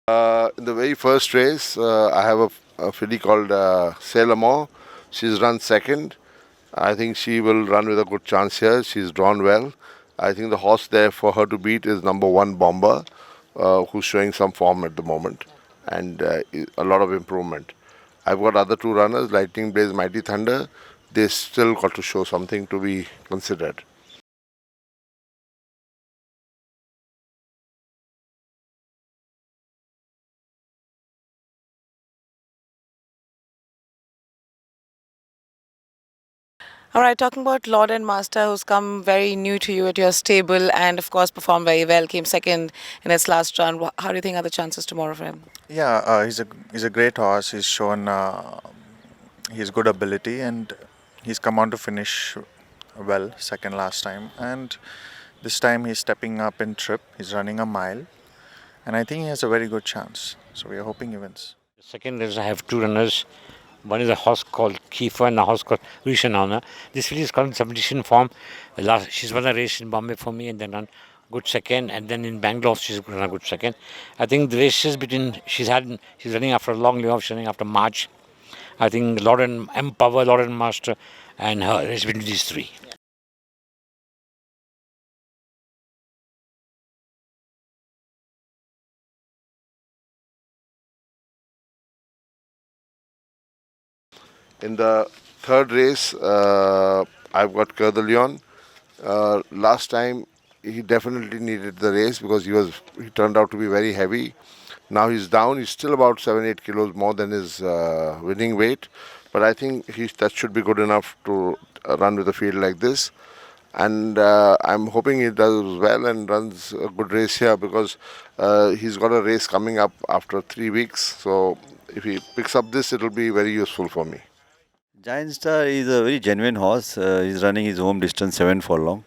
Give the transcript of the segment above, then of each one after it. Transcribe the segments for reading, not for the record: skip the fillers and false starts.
In the very first race, I have a filly called Sailor Moore. She's run second. I think she will run with a good chance here. She's drawn well. I think the horse there for her to beat is number 1 Bomber, who's showing some form at the moment and a lot of improvement. I've got other 2 runners, Lightning Blaze, Mighty Thunder. They still got to show something to be considered. All right, talking about Lord and Master, who's come very new to you at your stable and, of course, performed very well, came second in his last run. How do you think are the chances tomorrow for him? Yeah, he's a great horse. He's shown his good ability, and he's come on to finish well second last time. And this time he's stepping up in trip. He's running a mile, and I think he has a very good chance. So we are hoping he wins. Second is I have 2 runners. One is a horse called Kiefer and a horse called Rishanana. This filly is current competition form. She's won a race in Bombay for me and then run good second, and then in Bangalore she's run a good second. I think the races between she's running after a long layoff, she's running after March. I think Lord and Empower, Lord and Master, and her race between these 3. In the third race, I've got Cœur de Lion. Last time, he definitely needed the race because he turned out to be very heavy. Now he's down. He's still about 7-8 kilos more than his winning weight, but I think that should be good enough to run with a field like this. And I'm hoping he does well and runs a good race here because he's got a race coming up after 3 weeks. So if he picks up this, it'll be very useful for me. Giant Star is a very genuine horse. He's running his home distance 7 furlong.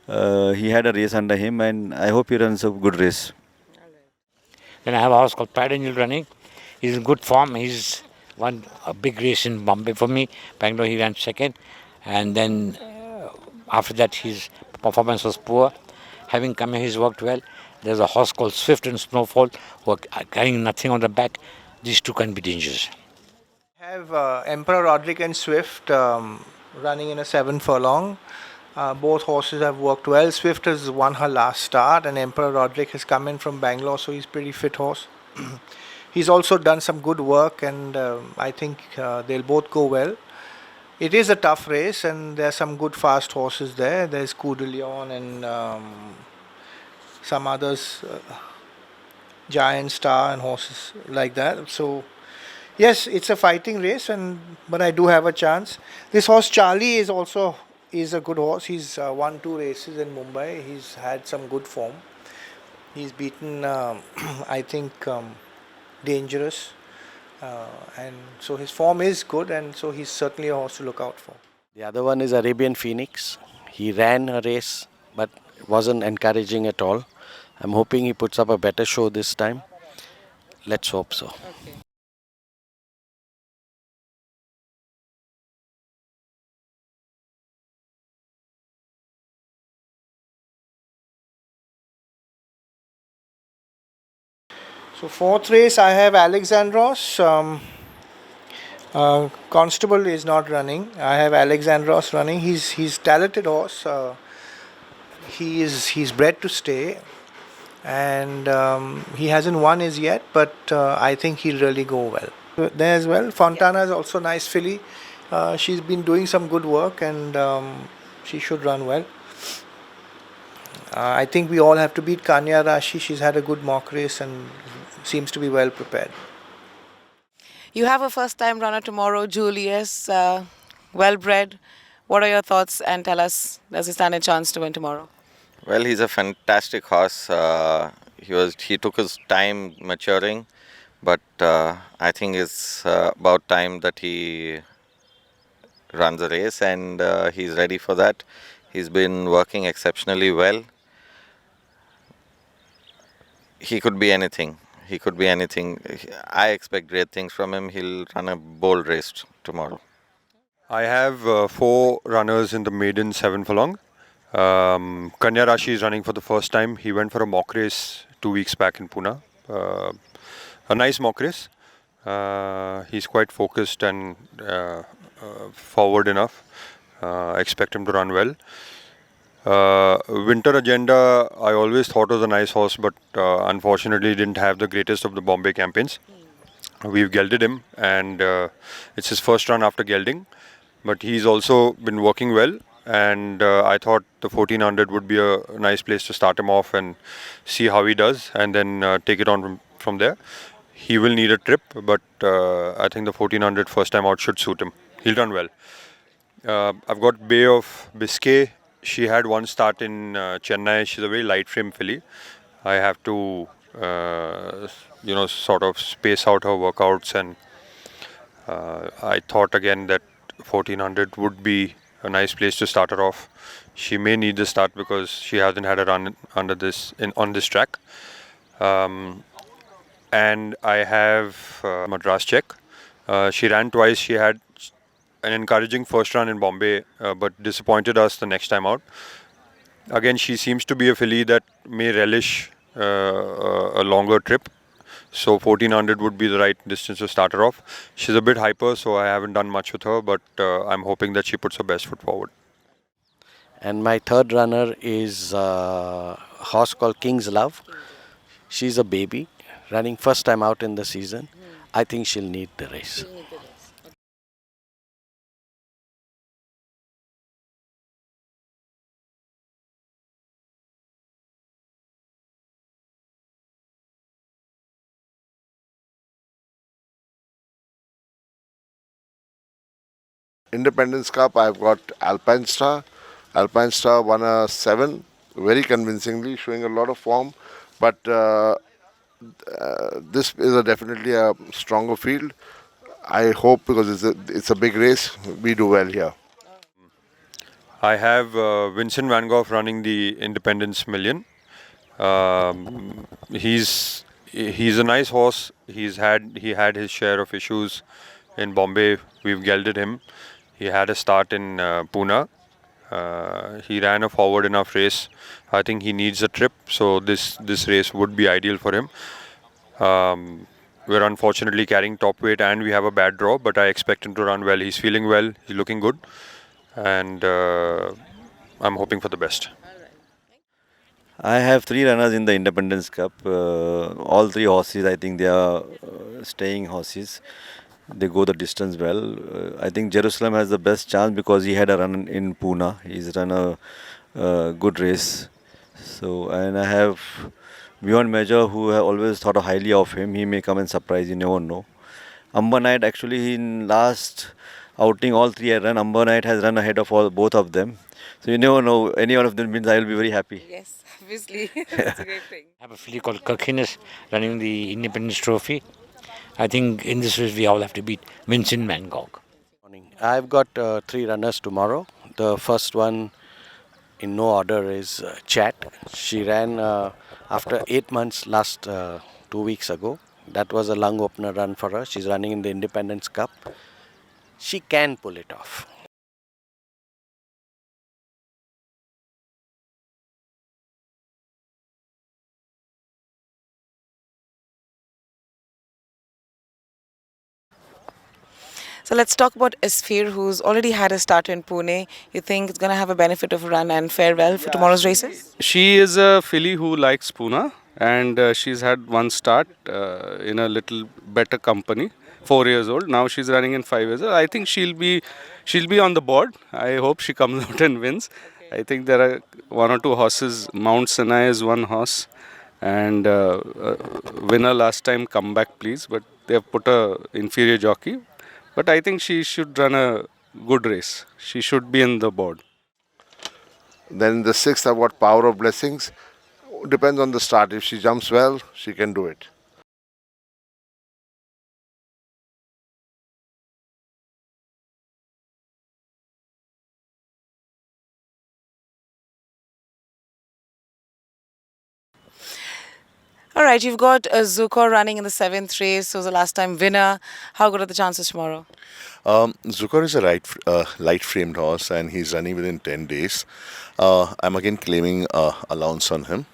He had a race under him, and I hope he runs a good race. Then I have a horse called Pride Angel running. He's in good form. He's won a big race in Bombay for me. Bangalore he ran second. And then after that his performance was poor. Having come here he's worked well. There's a horse called Swift and Snowfall who are carrying nothing on the back. These 2 can be dangerous. I have Emperor Roderick and Swift running in a 7 furlong. Both horses have worked well. Swift has won her last start, and Emperor Roderick has come in from Bangalore, so he's a pretty fit horse. He's also done some good work, and I think they'll both go well. It is a tough race, and there are some good fast horses there. There's Coup de Lion and some others, Giant Star and horses like that. So yes, it's a fighting race, but I do have a chance. This horse Charlie is a good horse. He's won 2 races in Mumbai. He's had some good form. He's beaten, I think, Dangerous, and so his form is good, and so he's certainly a horse to look out for. The other one is Arabian Phoenix. He ran a race, but wasn't encouraging at all. I'm hoping he puts up a better show this time. Let's hope so. Okay. So 4th race, I have Alexandros. Constable is not running. I have Alexandros running. He's talented horse. He's bred to stay, and he hasn't won as yet, but I think he'll really go well. There as well, Fontana is also a nice filly. She's been doing some good work, and she should run well. I think we all have to beat Kanya Rashi. She's had a good mock race and seems to be well prepared. You have a first-time runner tomorrow, Julius, well-bred. What are your thoughts? And tell us, does he stand a chance to win tomorrow? Well, he's a fantastic horse. He took his time maturing, but I think it's about time that he runs a race, and he's ready for that. He's been working exceptionally well. He could be anything. He could be anything. I expect great things from him. He'll run a bold race tomorrow. I have 4 runners in the maiden 7 furlong. Kanya Rashi is running for the first time. He went for a mock race 2 weeks back in Pune. a nice mock race. He's quite focused and forward enough. I expect him to run well. Winter Agenda, I always thought was a nice horse, but unfortunately didn't have the greatest of the Bombay campaigns. We've gelded him, and it's his first run after gelding, but he's also been working well, and I thought the 1400 would be a nice place to start him off and see how he does, and then take it on from there. He will need a trip, but I think the 1400 first time out should suit him. He'll run well. I've got Bay of Biscay. She had one start in Chennai. She's a very light frame filly. I have to, sort of space out her workouts, and I thought again that 1400 would be a nice place to start her off. She may need the start because she hasn't had a run on this track. And I have Madras CHEQUE. She ran twice. She had an encouraging first run in Bombay, but disappointed us the next time out. Again, she seems to be a filly that may relish a longer trip. So 1400 would be the right distance to start her off. She's a bit hyper, so I haven't done much with her, but I'm hoping that she puts her best foot forward. And my third runner is a horse called King's Love. She's a baby, running first time out in the season. I think she'll need the race. Independence Cup, I've got Alpine Star. Alpine Star won a 7 very convincingly, showing a lot of form. But this is definitely a stronger field. I hope, because it's a big race, we do well here. I have Vincent Van Gogh running the Independence Million. He's a nice horse. He had his share of issues in Bombay. We've gelded him. He had a start in Pune. He ran a forward enough race. I think he needs a trip, so this race would be ideal for him. We're unfortunately carrying top weight and we have a bad draw, but I expect him to run well. He's feeling well. He's looking good, and I'm hoping for the best. I have 3 runners in the Independence Cup. All 3 horses, I think they are staying horses. They go the distance well. I think Jerusalem has the best chance because he had a run in Pune. He's run a good race. So, and I have Beyond Measure, who I always thought highly of him. He may come and surprise, you never know. Amber Knight, actually in last outing all 3 had run. Amber Knight has run ahead of both of them. So you never know, any one of them wins, I will be very happy. Yes, obviously. That's a great thing. I have a filly called Kirkines running the Independence Trophy. I think in this race we all have to beat Vincent Van Gogh. I've got 3 runners tomorrow. The first one in no order is Chat. She ran after 8 months last 2 weeks ago. That was a lung opener run for her. She's running in the Independence Cup. She can pull it off. So let's talk about Asfir, who's already had a start in Pune. You think it's going to have a benefit of a run and fare well for tomorrow's races? She is a filly who likes Pune, and she's had one start in a little better company. 4 years old. Now she's running in 5 years old. I think she'll be on the board. I hope she comes out and wins. I think there are 1 or 2 horses. Mount Sinai is one horse, and winner last time, Come Back Please, but they have put a inferior jockey. But I think she should run a good race. She should be in the board. Then the 6th, I've got Power of Blessings. Depends on the start. If she jumps well, she can do it. All right, you've got Zukor running in the 7th race, so the last time winner. How good are the chances tomorrow? Zukor is a light-framed horse, and he's running within 10 days. I'm again claiming allowance on him.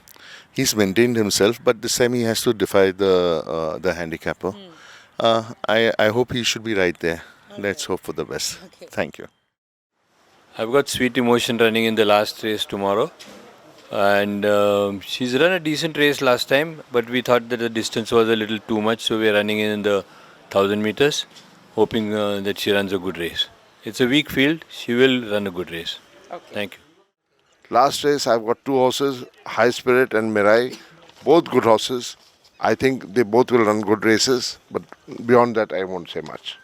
He's maintained himself, but this time he has to defy the handicapper. I hope he should be right there. Let's hope for the best. Thank you. I've got Sweet Emotion running in the last race tomorrow. And she's run a decent race last time, but we thought that the distance was a little too much, so we're running in the 1000 meters, hoping that she runs a good race. It's a weak field, she will run a good race. Thank you. Last race, I've got two horses, High Spirit and Mirai, both good horses. I think they both will run good races, but beyond that, I won't say much.